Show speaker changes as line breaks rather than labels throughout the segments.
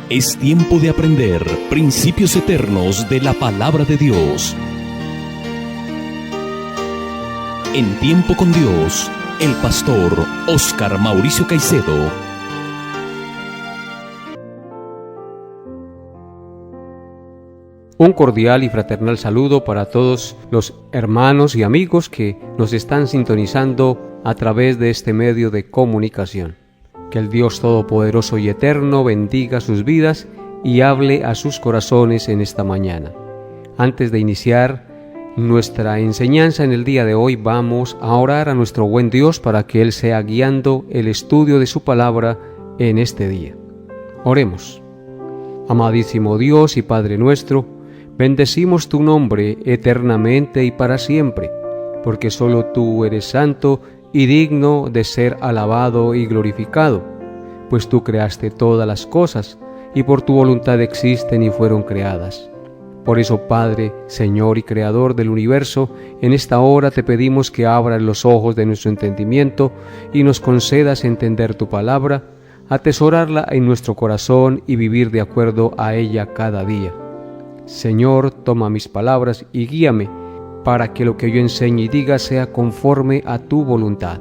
Es tiempo de aprender principios eternos de la palabra de Dios. En Tiempo con Dios, el pastor Óscar Mauricio Caicedo.
Un cordial y fraternal saludo para todos los hermanos y amigos que nos están sintonizando a través de este medio de comunicación. Que el Dios Todopoderoso y Eterno bendiga sus vidas y hable a sus corazones en esta mañana. Antes de iniciar nuestra enseñanza en el día de hoy, vamos a orar a nuestro buen Dios para que Él sea guiando el estudio de su palabra en este día. Oremos. Amadísimo Dios y Padre nuestro, bendecimos tu nombre eternamente y para siempre, porque solo tú eres santo y digno de ser alabado y glorificado, pues tú creaste todas las cosas, y por tu voluntad existen y fueron creadas. Por eso, Padre, Señor y Creador del universo, en esta hora te pedimos que abras los ojos de nuestro entendimiento y nos concedas entender tu palabra, atesorarla en nuestro corazón y vivir de acuerdo a ella cada día. Señor, toma mis palabras y guíame, para que lo que yo enseñe y diga sea conforme a tu voluntad.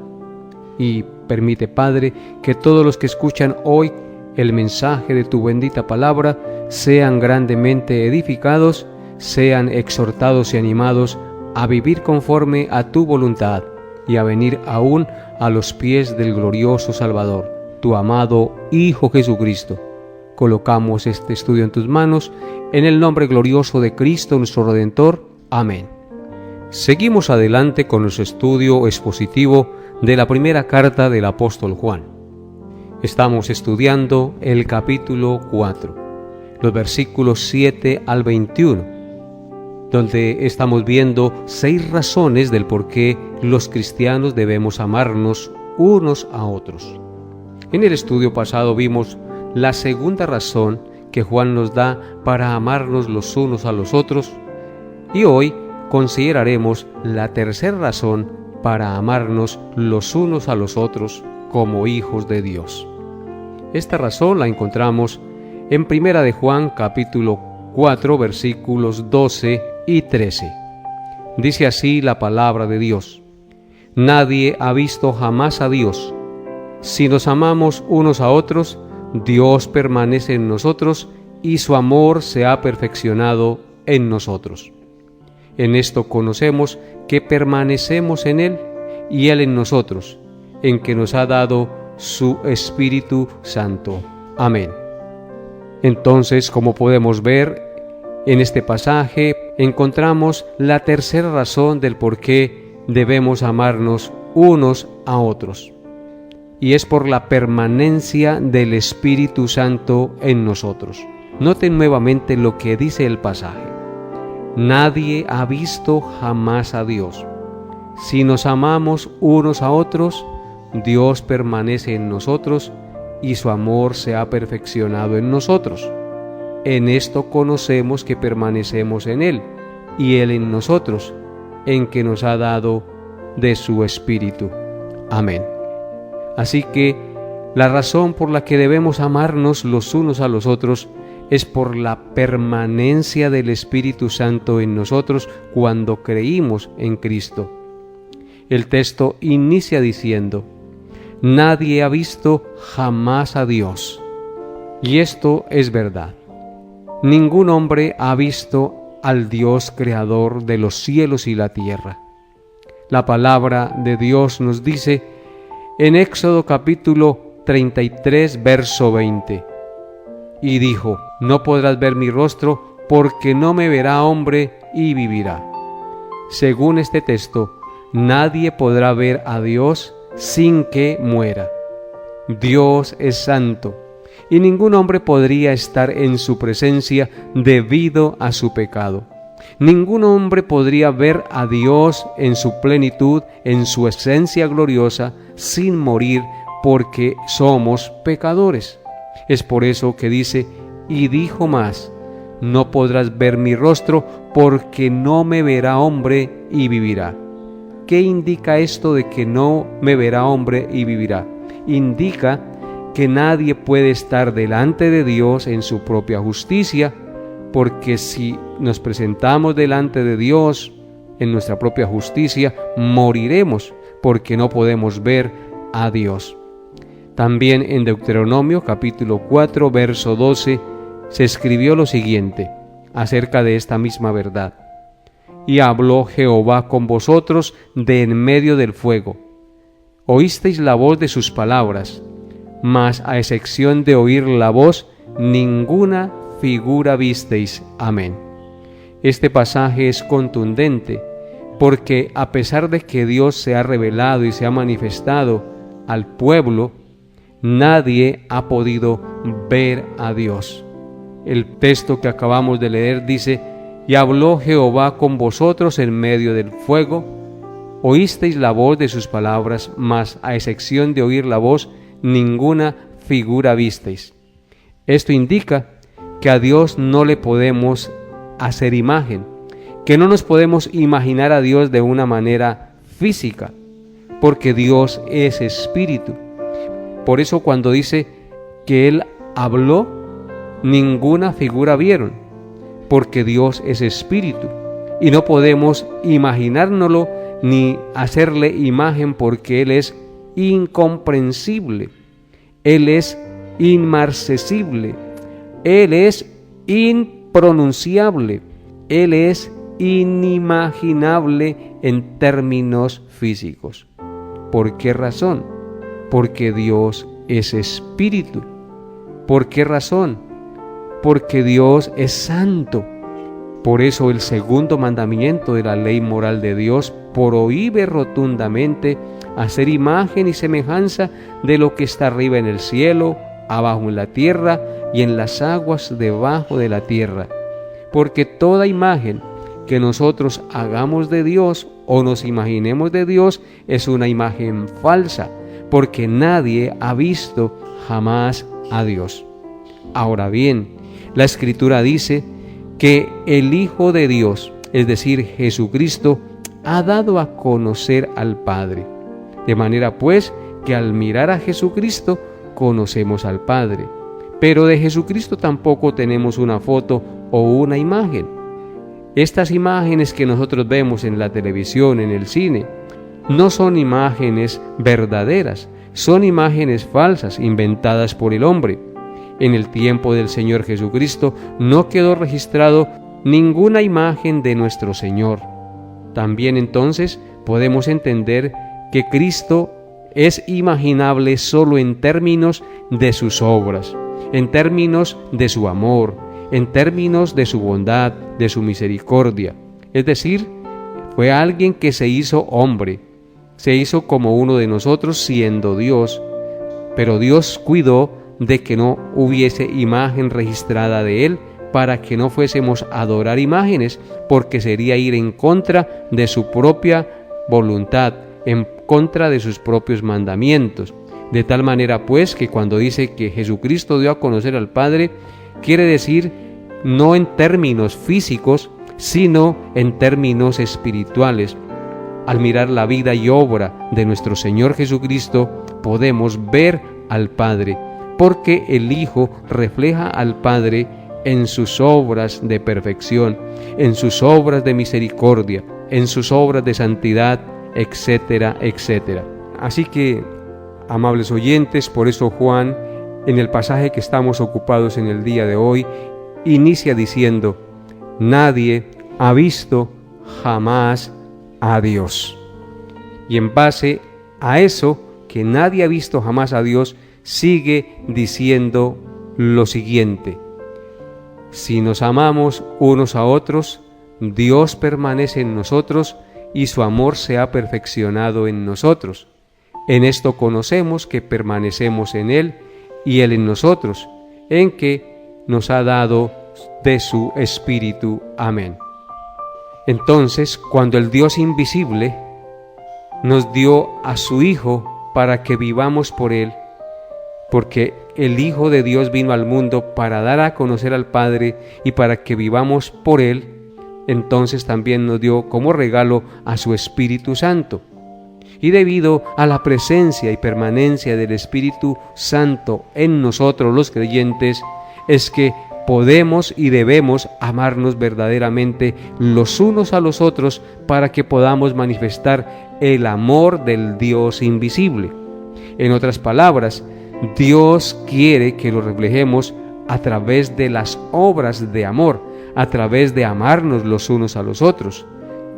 Y permite, Padre, que todos los que escuchan hoy el mensaje de tu bendita palabra sean grandemente edificados, sean exhortados y animados a vivir conforme a tu voluntad y a venir aún a los pies del glorioso Salvador, tu amado Hijo Jesucristo. Colocamos este estudio en tus manos, en el nombre glorioso de Cristo nuestro Redentor. Amén. Seguimos adelante con nuestro estudio expositivo de la primera carta del apóstol Juan. Estamos estudiando el capítulo 4, los versículos 7 al 21, donde estamos viendo 6 razones del por qué los cristianos debemos amarnos unos a otros. En el estudio pasado vimos la segunda razón que Juan nos da para amarnos los unos a los otros, y hoy consideraremos la tercera razón para amarnos los unos a los otros como hijos de Dios. Esta razón la encontramos en 1 de Juan capítulo 4 versículos 12 y 13. Dice así la palabra de Dios: Nadie ha visto jamás a Dios. Si nos amamos unos a otros, Dios permanece en nosotros y su amor se ha perfeccionado en nosotros. En esto conocemos que permanecemos en Él y Él en nosotros, en que nos ha dado su Espíritu Santo. Amén. Entonces, como podemos ver en este pasaje, encontramos la tercera razón del por qué debemos amarnos unos a otros. Y es por la permanencia del Espíritu Santo en nosotros. Noten nuevamente lo que dice el pasaje. Nadie ha visto jamás a Dios. Si nos amamos unos a otros, Dios permanece en nosotros y su amor se ha perfeccionado en nosotros. En esto conocemos que permanecemos en Él y Él en nosotros, en que nos ha dado de su Espíritu. Amén. Así que la razón por la que debemos amarnos los unos a los otros es por la permanencia del Espíritu Santo en nosotros cuando creímos en Cristo. El texto inicia diciendo: Nadie ha visto jamás a Dios. Y esto es verdad. Ningún hombre ha visto al Dios creador de los cielos y la tierra. La palabra de Dios nos dice en Éxodo capítulo 33, verso 20: Y dijo: No podrás ver mi rostro, porque no me verá hombre y vivirá. Según este texto, nadie podrá ver a Dios sin que muera. Dios es santo, y ningún hombre podría estar en su presencia debido a su pecado. Ningún hombre podría ver a Dios en su plenitud, en su esencia gloriosa, sin morir, porque somos pecadores. Es por eso que dice: y dijo más: no podrás ver mi rostro, porque no me verá hombre y vivirá. ¿Qué indica esto de que no me verá hombre y vivirá? Indica que nadie puede estar delante de Dios en su propia justicia, porque si nos presentamos delante de Dios en nuestra propia justicia, moriremos, porque no podemos ver a Dios. También en Deuteronomio capítulo 4, verso 12, se escribió lo siguiente acerca de esta misma verdad: y habló Jehová con vosotros de en medio del fuego. Oísteis la voz de sus palabras, mas a excepción de oír la voz, ninguna figura visteis. Amén. Este pasaje es contundente, porque a pesar de que Dios se ha revelado y se ha manifestado al pueblo, nadie ha podido ver a Dios. El texto que acabamos de leer dice: y habló Jehová con vosotros en medio del fuego, oísteis la voz de sus palabras, mas a excepción de oír la voz, ninguna figura visteis. Esto indica que a Dios no le podemos hacer imagen, que no nos podemos imaginar a Dios de una manera física, porque Dios es espíritu. Por eso cuando dice que Él habló, ninguna figura vieron, porque Dios es espíritu, y no podemos imaginárnoslo ni hacerle imagen, porque Él es incomprensible, Él es inmarcesible, Él es impronunciable, Él es inimaginable en términos físicos. ¿Por qué razón? Porque Dios es espíritu. ¿Por qué razón? Porque Dios es santo. Por eso el segundo mandamiento de la ley moral de Dios prohíbe rotundamente hacer imagen y semejanza de lo que está arriba en el cielo, abajo en la tierra y en las aguas debajo de la tierra. Porque toda imagen que nosotros hagamos de Dios o nos imaginemos de Dios es una imagen falsa, porque nadie ha visto jamás a Dios. Ahora bien, la Escritura dice que el Hijo de Dios, es decir, Jesucristo, ha dado a conocer al Padre. De manera pues que al mirar a Jesucristo conocemos al Padre. Pero de Jesucristo tampoco tenemos una foto o una imagen. Estas imágenes que nosotros vemos en la televisión, en el cine, no son imágenes verdaderas, son imágenes falsas, inventadas por el hombre. En el tiempo del Señor Jesucristo no quedó registrado ninguna imagen de nuestro Señor. También entonces podemos entender que Cristo es imaginable solo en términos de sus obras, en términos de su amor, en términos de su bondad, de su misericordia. Es decir, fue alguien que se hizo hombre, se hizo como uno de nosotros siendo Dios, pero Dios cuidó de que no hubiese imagen registrada de Él, para que no fuésemos a adorar imágenes, porque sería ir en contra de su propia voluntad, en contra de sus propios mandamientos. De tal manera pues que cuando dice que Jesucristo dio a conocer al Padre, quiere decir no en términos físicos, sino en términos espirituales. Al mirar la vida y obra de nuestro Señor Jesucristo, podemos ver al Padre, porque el Hijo refleja al Padre en sus obras de perfección, en sus obras de misericordia, en sus obras de santidad, etcétera, etcétera. Así que, amables oyentes, por eso Juan, en el pasaje que estamos ocupados en el día de hoy, inicia diciendo: nadie ha visto jamás a Dios. Y en base a eso, que nadie ha visto jamás a Dios, sigue diciendo lo siguiente: si nos amamos unos a otros, Dios permanece en nosotros y su amor se ha perfeccionado en nosotros. En esto conocemos que permanecemos en Él y Él en nosotros, en que nos ha dado de su Espíritu. Amén. Entonces, cuando el Dios invisible nos dio a su Hijo para que vivamos por Él, porque el Hijo de Dios vino al mundo para dar a conocer al Padre y para que vivamos por Él, entonces también nos dio como regalo a su Espíritu Santo. Y debido a la presencia y permanencia del Espíritu Santo en nosotros los creyentes, es que podemos y debemos amarnos verdaderamente los unos a los otros para que podamos manifestar el amor del Dios invisible. En otras palabras, Dios quiere que lo reflejemos a través de las obras de amor, a través de amarnos los unos a los otros.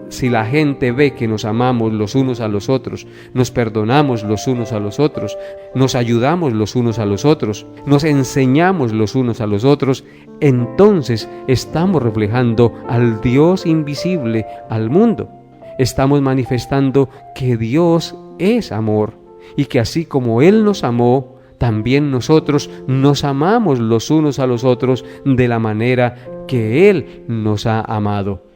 Si la gente ve que nos amamos los unos a los otros, nos perdonamos los unos a los otros, nos ayudamos los unos a los otros, nos enseñamos los unos a los otros, entonces estamos reflejando al Dios invisible al mundo. Estamos manifestando que Dios es amor y que así como Él nos amó, también nosotros nos amamos los unos a los otros de la manera que Él nos ha amado.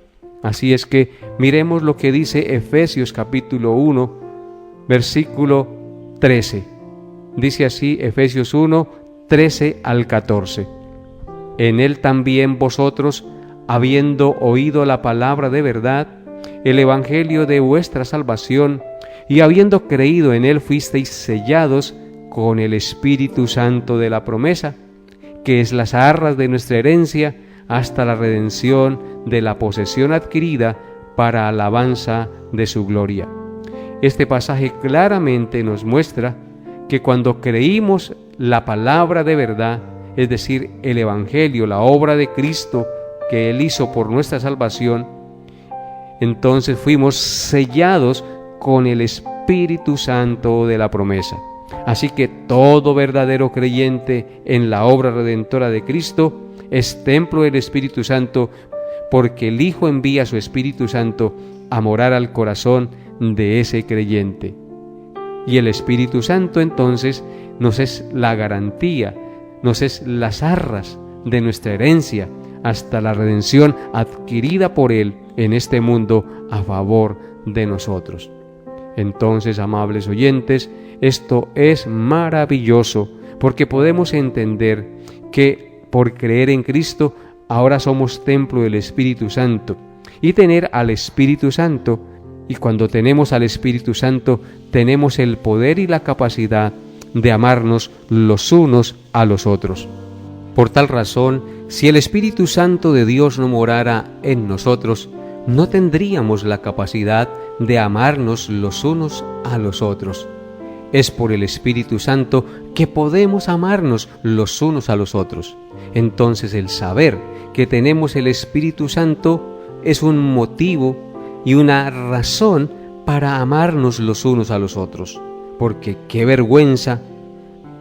Así es que miremos lo que dice Efesios capítulo 1, versículo 13. Dice así Efesios 1, 13 al 14. En Él también vosotros, habiendo oído la palabra de verdad, el evangelio de vuestra salvación, y habiendo creído en Él, fuisteis sellados con el Espíritu Santo de la promesa, que es las arras de nuestra herencia, hasta la redención de la posesión adquirida para alabanza de su gloria. Este pasaje claramente nos muestra que cuando creímos la palabra de verdad, es decir, el Evangelio, la obra de Cristo que Él hizo por nuestra salvación, entonces fuimos sellados con el Espíritu Santo de la promesa. Así que todo verdadero creyente en la obra redentora de Cristo es templo del Espíritu Santo, porque el Hijo envía a su Espíritu Santo a morar al corazón de ese creyente. Y el Espíritu Santo entonces nos es la garantía, nos es las arras de nuestra herencia hasta la redención adquirida por Él en este mundo a favor de nosotros. Entonces, amables oyentes, esto es maravilloso porque podemos entender que por creer en Cristo, ahora somos templo del Espíritu Santo. Y tener al Espíritu Santo, y cuando tenemos al Espíritu Santo, tenemos el poder y la capacidad de amarnos los unos a los otros. Por tal razón, si el Espíritu Santo de Dios no morara en nosotros, no tendríamos la capacidad de amarnos los unos a los otros. Es por el Espíritu Santo que podemos amarnos los unos a los otros. Entonces el saber que tenemos el Espíritu Santo es un motivo y una razón para amarnos los unos a los otros. Porque qué vergüenza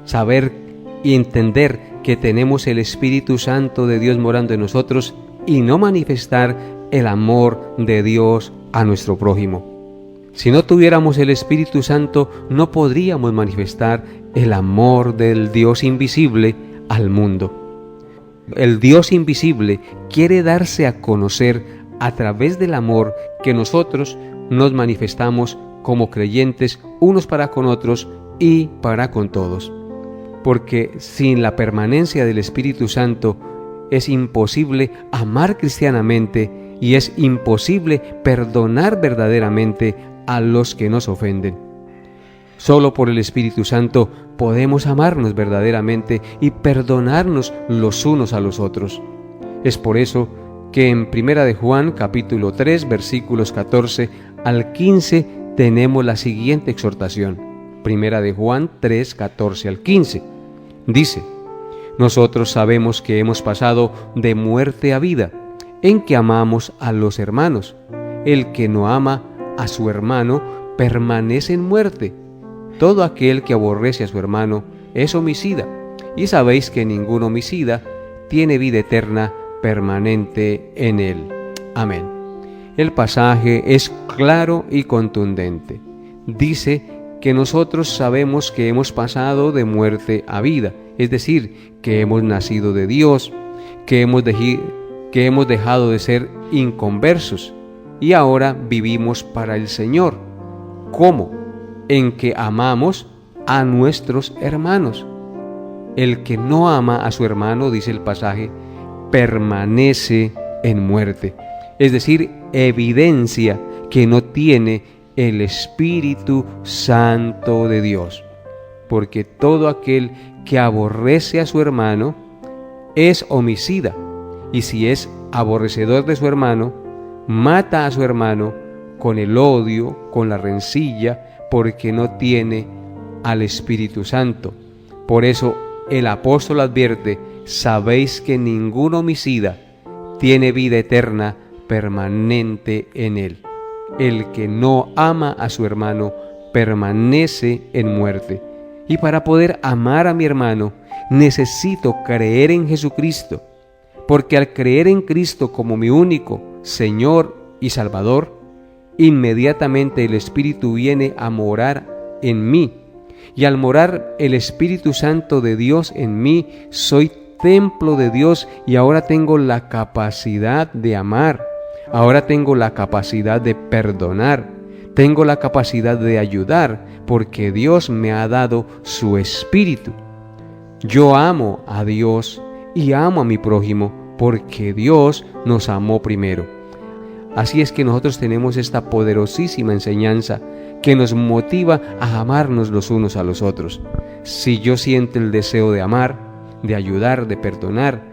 saber y entender que tenemos el Espíritu Santo de Dios morando en nosotros y no manifestar el amor de Dios a nuestro prójimo. Si no tuviéramos el Espíritu Santo, no podríamos manifestar el amor del Dios invisible al mundo. El Dios invisible quiere darse a conocer a través del amor que nosotros nos manifestamos como creyentes unos para con otros y para con todos. Porque sin la permanencia del Espíritu Santo es imposible amar cristianamente y es imposible perdonar verdaderamente a los que nos ofenden. Solo por el Espíritu Santo podemos amarnos verdaderamente y perdonarnos los unos a los otros. Es por eso que en 1 de Juan capítulo 3 versículos 14 al 15 tenemos la siguiente exhortación. 1 de Juan 3, 14 al 15. Dice: nosotros sabemos que hemos pasado de muerte a vida, en que amamos a los hermanos. El que no ama a su hermano permanece en muerte. Todo aquel que aborrece a su hermano es homicida, y sabéis que ningún homicida tiene vida eterna permanente en él. Amén. El pasaje es claro y contundente. Dice que nosotros sabemos que hemos pasado de muerte a vida, es decir, que hemos nacido de Dios, que hemos dejado de ser inconversos y ahora vivimos para el Señor. ¿Cómo? En que amamos a nuestros hermanos. El que no ama a su hermano, dice el pasaje, permanece en muerte. Es decir, evidencia que no tiene el Espíritu Santo de Dios. Porque todo aquel que aborrece a su hermano es homicida, y si es aborrecedor de su hermano, mata a su hermano con el odio, con la rencilla, porque no tiene al Espíritu Santo. Por eso el apóstol advierte: sabéis que ningún homicida tiene vida eterna permanente en él. El que no ama a su hermano permanece en muerte. Y para poder amar a mi hermano, necesito creer en Jesucristo, porque al creer en Cristo como mi único Señor y Salvador, inmediatamente el Espíritu viene a morar en mí. Y al morar el Espíritu Santo de Dios en mí, soy templo de Dios y ahora tengo la capacidad de amar, ahora tengo la capacidad de perdonar, tengo la capacidad de ayudar, porque Dios me ha dado su Espíritu. Yo amo a Dios y amo a mi prójimo, porque Dios nos amó primero. Así es que nosotros tenemos esta poderosísima enseñanza que nos motiva a amarnos los unos a los otros. Si yo siento el deseo de amar, de ayudar, de perdonar,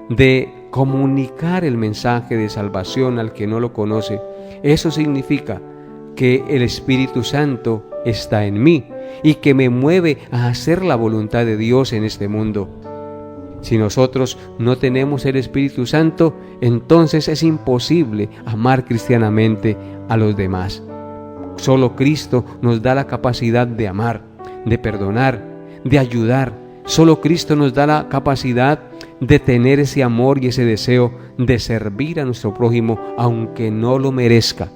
de comunicar el mensaje de salvación al que no lo conoce, eso significa que el Espíritu Santo está en mí y que me mueve a hacer la voluntad de Dios en este mundo. Si nosotros no tenemos el Espíritu Santo, entonces es imposible amar cristianamente a los demás. Solo Cristo nos da la capacidad de amar, de perdonar, de ayudar. Solo Cristo nos da la capacidad de tener ese amor y ese deseo de servir a nuestro prójimo aunque no lo merezca.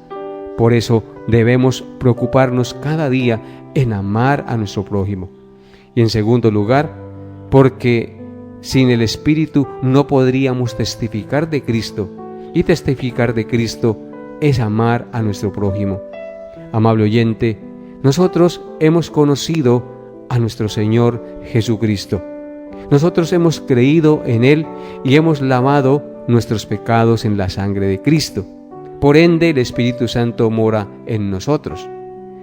Por eso debemos preocuparnos cada día en amar a nuestro prójimo. Y en segundo lugar, porque sin el Espíritu no podríamos testificar de Cristo, y testificar de Cristo es amar a nuestro prójimo. Amable oyente, nosotros hemos conocido a nuestro Señor Jesucristo. Nosotros hemos creído en Él y hemos lavado nuestros pecados en la sangre de Cristo. Por ende, el Espíritu Santo mora en nosotros.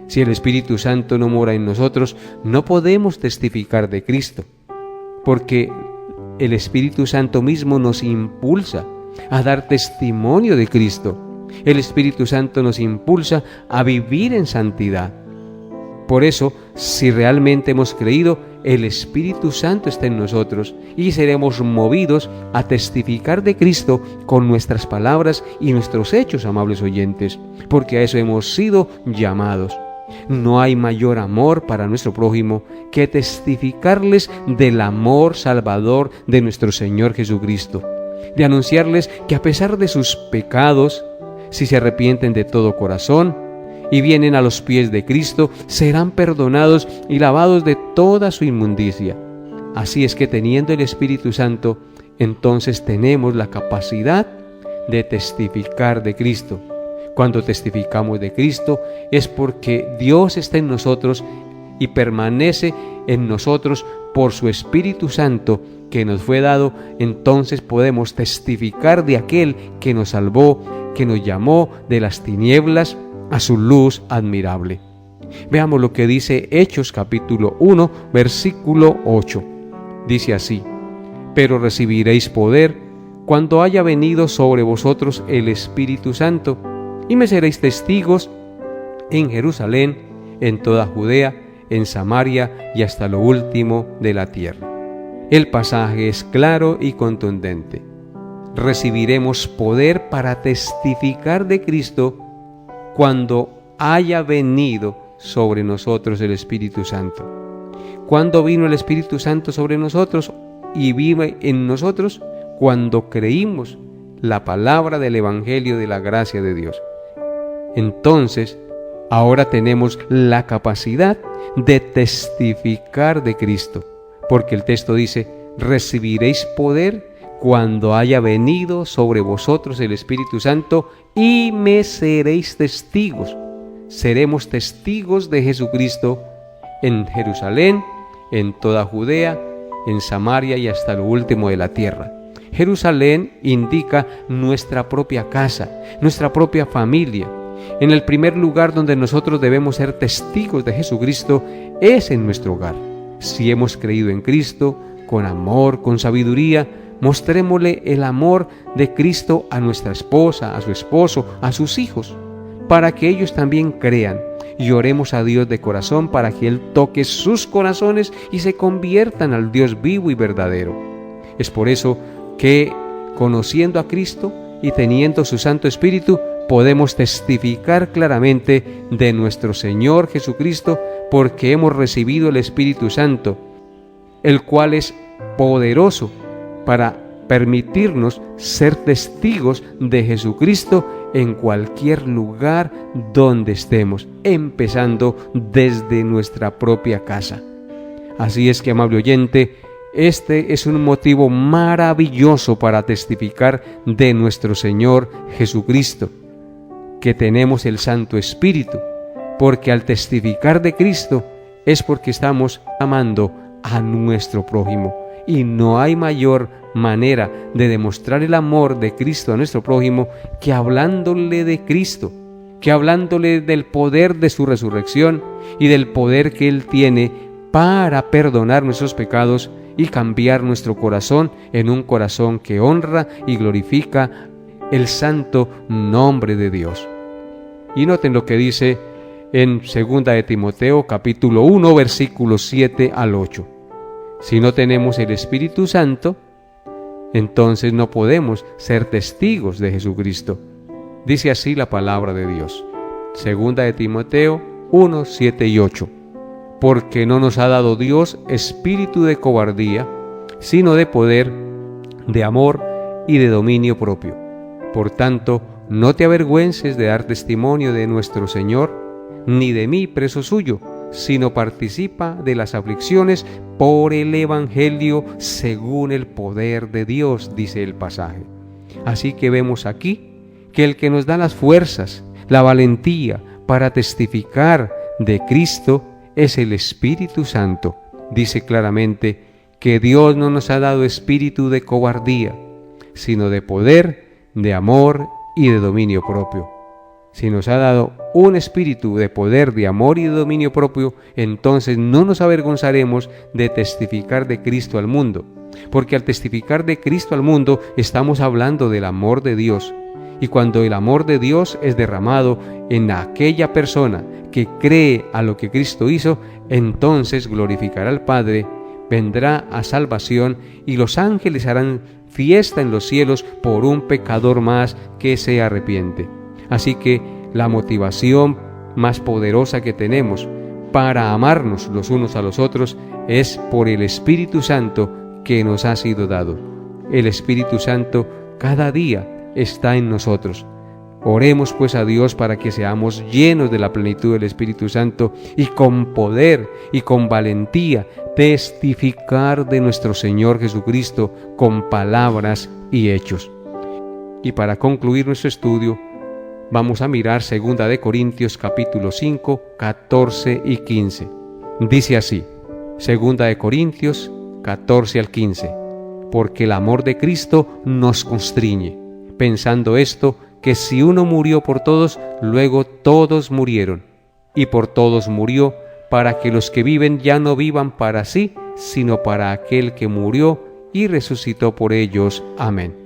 Si el Espíritu Santo no mora en nosotros, no podemos testificar de Cristo, porque el Espíritu Santo mismo nos impulsa a dar testimonio de Cristo. El Espíritu Santo nos impulsa a vivir en santidad. Por eso, si realmente hemos creído, el Espíritu Santo está en nosotros y seremos movidos a testificar de Cristo con nuestras palabras y nuestros hechos, amables oyentes, porque a eso hemos sido llamados. No hay mayor amor para nuestro prójimo que testificarles del amor salvador de nuestro Señor Jesucristo, de anunciarles que a pesar de sus pecados, si se arrepienten de todo corazón y vienen a los pies de Cristo, serán perdonados y lavados de toda su inmundicia. Así es que teniendo el Espíritu Santo, entonces tenemos la capacidad de testificar de Cristo. Cuando testificamos de Cristo es porque Dios está en nosotros y permanece en nosotros por su Espíritu Santo que nos fue dado. Entonces podemos testificar de aquel que nos salvó, que nos llamó de las tinieblas a su luz admirable. Veamos lo que dice Hechos capítulo 1, versículo 8. Dice así: pero recibiréis poder cuando haya venido sobre vosotros el Espíritu Santo, y me seréis testigos en Jerusalén, en toda Judea, en Samaria y hasta lo último de la tierra. El pasaje es claro y contundente. Recibiremos poder para testificar de Cristo cuando haya venido sobre nosotros el Espíritu Santo. ¿Cuándo vino el Espíritu Santo sobre nosotros y vive en nosotros? Cuando creímos la palabra del Evangelio de la gracia de Dios. Entonces, ahora tenemos la capacidad de testificar de Cristo, porque el texto dice: recibiréis poder cuando haya venido sobre vosotros el Espíritu Santo y me seréis testigos. Seremos testigos de Jesucristo en Jerusalén, en toda Judea, en Samaria y hasta lo último de la tierra. Jerusalén indica nuestra propia casa, nuestra propia familia. En el primer lugar donde nosotros debemos ser testigos de Jesucristo es en nuestro hogar. Si hemos creído en Cristo, con amor, con sabiduría, mostrémosle el amor de Cristo a nuestra esposa, a su esposo, a sus hijos, para que ellos también crean. Y oremos a Dios de corazón para que Él toque sus corazones y se conviertan al Dios vivo y verdadero. Es por eso que, conociendo a Cristo y teniendo su Santo Espíritu, podemos testificar claramente de nuestro Señor Jesucristo, porque hemos recibido el Espíritu Santo, el cual es poderoso para permitirnos ser testigos de Jesucristo en cualquier lugar donde estemos, empezando desde nuestra propia casa. Así es que, amable oyente, este es un motivo maravilloso para testificar de nuestro Señor Jesucristo, que tenemos el Santo Espíritu, porque al testificar de Cristo es porque estamos amando a nuestro prójimo, y no hay mayor manera de demostrar el amor de Cristo a nuestro prójimo que hablándole de Cristo, que hablándole del poder de su resurrección y del poder que Él tiene para perdonar nuestros pecados y cambiar nuestro corazón en un corazón que honra y glorifica el santo nombre de Dios. Y noten lo que dice en 2 de Timoteo capítulo 1 versículos 7 al 8. Si no tenemos el Espíritu Santo, entonces no podemos ser testigos de Jesucristo. Dice así la palabra de Dios. 2 de Timoteo 1, 7 y 8. Porque no nos ha dado Dios espíritu de cobardía, sino de poder, de amor y de dominio propio. Por tanto, no te avergüences de dar testimonio de nuestro Señor, ni de mí, preso suyo, sino participa de las aflicciones por el Evangelio según el poder de Dios, dice el pasaje. Así que vemos aquí que el que nos da las fuerzas, la valentía para testificar de Cristo es el Espíritu Santo. Dice claramente que Dios no nos ha dado espíritu de cobardía, sino de poder, de amor y de dominio propio. Si nos ha dado un espíritu de poder, de amor y de dominio propio, entonces no nos avergonzaremos de testificar de Cristo al mundo, porque al testificar de Cristo al mundo estamos hablando del amor de Dios. Y cuando el amor de Dios es derramado en aquella persona que cree a lo que Cristo hizo, entonces glorificará al Padre, vendrá a salvación y los ángeles harán fiesta en los cielos por un pecador más que se arrepiente. Así que la motivación más poderosa que tenemos para amarnos los unos a los otros es por el Espíritu Santo que nos ha sido dado. El Espíritu Santo cada día está en nosotros. Oremos pues a Dios para que seamos llenos de la plenitud del Espíritu Santo y con poder y con valentía testificar de nuestro Señor Jesucristo con palabras y hechos. Y para concluir nuestro estudio, vamos a mirar 2 de Corintios capítulo 5, 14 y 15. Dice así, 2 de Corintios 14 al 15, porque el amor de Cristo nos constriñe, pensando esto, que si uno murió por todos, luego todos murieron, y por todos murió, para que los que viven ya no vivan para sí, sino para aquel que murió y resucitó por ellos. Amén.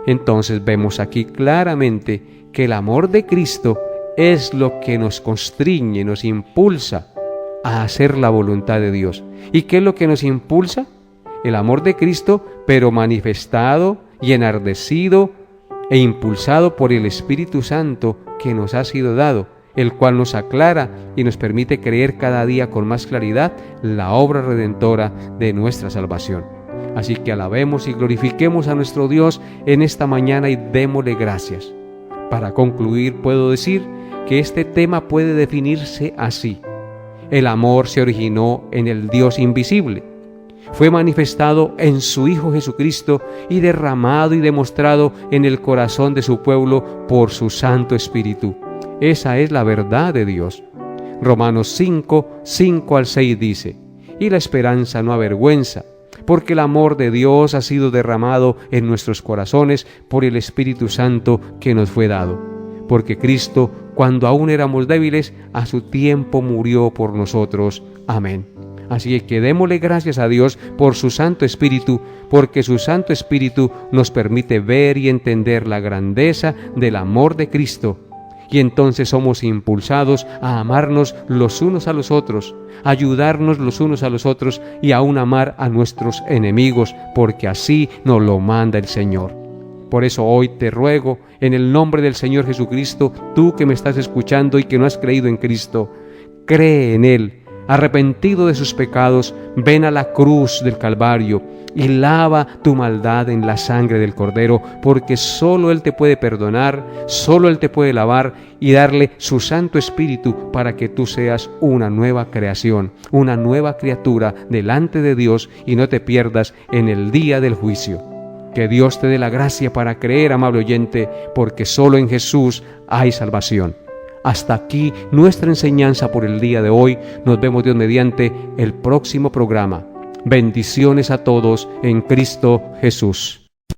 Entonces vemos aquí claramente que el amor de Cristo es lo que nos constriñe, nos impulsa a hacer la voluntad de Dios. ¿Y qué es lo que nos impulsa? El amor de Cristo, pero manifestado y enardecido e impulsado por el Espíritu Santo que nos ha sido dado, el cual nos aclara y nos permite creer cada día con más claridad la obra redentora de nuestra salvación. Así que alabemos y glorifiquemos a nuestro Dios en esta mañana y démosle gracias. Para concluir, puedo decir que este tema puede definirse así: el amor se originó en el Dios invisible, fue manifestado en su Hijo Jesucristo y derramado y demostrado en el corazón de su pueblo por su Santo Espíritu. Esa es la verdad de Dios. Romanos 5, 5 al 6 dice, y la esperanza no avergüenza, porque el amor de Dios ha sido derramado en nuestros corazones por el Espíritu Santo que nos fue dado. Porque Cristo, cuando aún éramos débiles, a su tiempo murió por nosotros. Amén. Así que démosle gracias a Dios por su Santo Espíritu, porque su Santo Espíritu nos permite ver y entender la grandeza del amor de Cristo. Y entonces somos impulsados a amarnos los unos a los otros, a ayudarnos los unos a los otros y aún amar a nuestros enemigos, porque así nos lo manda el Señor. Por eso hoy te ruego, en el nombre del Señor Jesucristo, tú que me estás escuchando y que no has creído en Cristo, cree en Él. Arrepentido de sus pecados, ven a la cruz del Calvario y lava tu maldad en la sangre del Cordero, porque solo Él te puede perdonar, solo Él te puede lavar y darle su Santo Espíritu para que tú seas una nueva creación, una nueva criatura delante de Dios y no te pierdas en el día del juicio. Que Dios te dé la gracia para creer, amable oyente, porque solo en Jesús hay salvación. Hasta aquí nuestra enseñanza por el día de hoy. Nos vemos Dios mediante el próximo programa. Bendiciones a todos en Cristo Jesús.